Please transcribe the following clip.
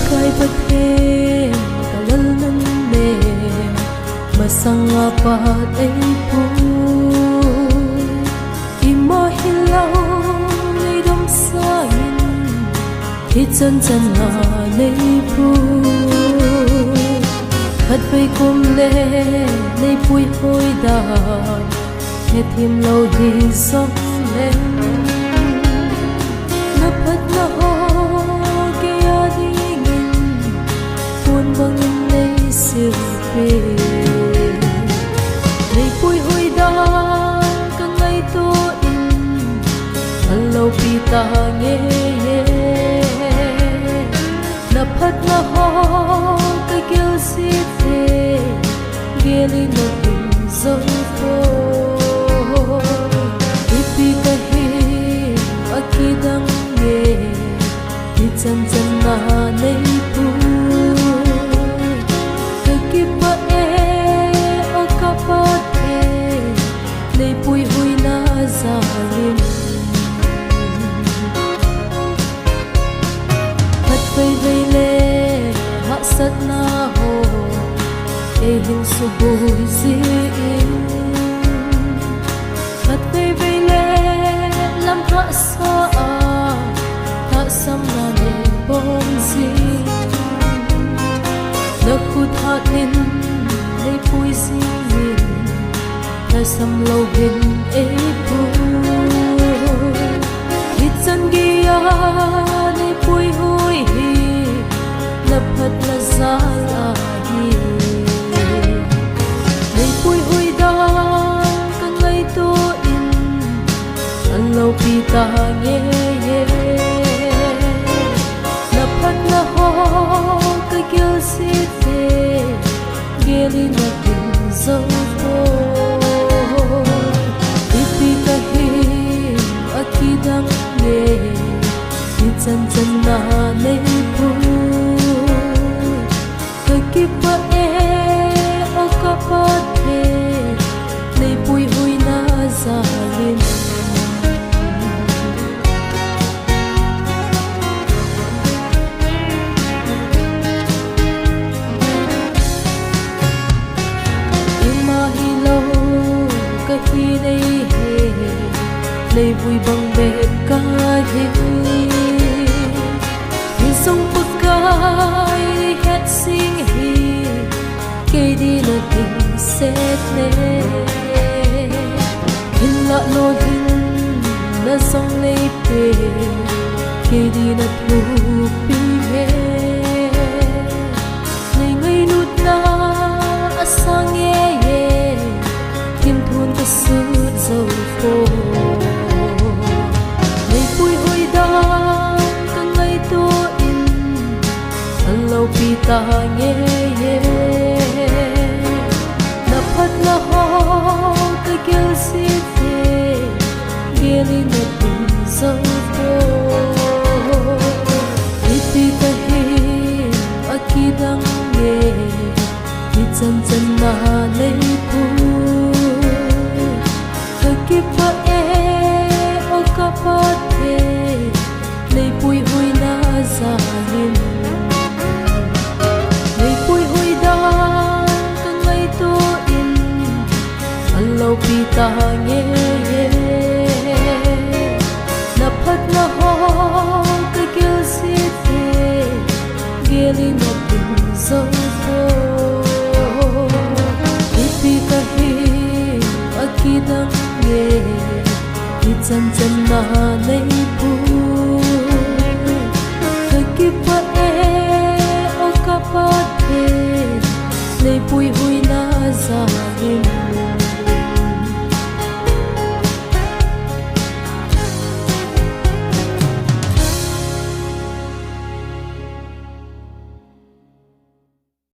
kai pathe kalalnan ne masanga pat ei pu ima hilau nei dom sain hi chan chan na nei pu hat bay kum le nei pui hoi da he thim lo hi song lên na phat na ho ke ya di ngin buồn bang nei siêu pe nei pui hoi da ka ngai to in allo pi ta nge na phat na ho ka kêu si te geli na tin zo ko ipi ka hi akidang nge hi chan chan na nei pu ka ki pa e o ka pa te nei pui hui na za lim hat pai vei le ha sat na ho e hin su bui si hat pai vei le lam tha sa tha sam na ne bom si na khu tha tin nei pui si min na sam lo hin e pu hit san gi ya nei pui hui hi na phat na za la hi nei pui hui da ka ngai to in allo pi ta nge na phat na ho ka kêu si te geli na tin zo ko ipi ka hi akidang ne hi chan chan na nei pu ka ki pa e o ka pa te nei pui hui na za lim hi nei he nei vui bang be ka hi hi song pa kai het sing hi ke di na ting set ne hin la no hin na song nei pe ke di na thu pi he nei ngai nut na asang ye thun ka su zo fo nei pui hoi da ka ngai to in allo pi ta nge na phat na ho ka kêu si te geli na tin zo fo ipi ka hi akidang nge hi chan chan na nei pu ki pa e o ka pa te nei pui hui na za lim nei pui hui da ka ngai to in allo pi ta nge na phat na ho ka kêu si te geli na tin zo ko ipi ka hi akidang hi chan chan na nei pu ka ki pa e o ka pa te nei pui hui na za lim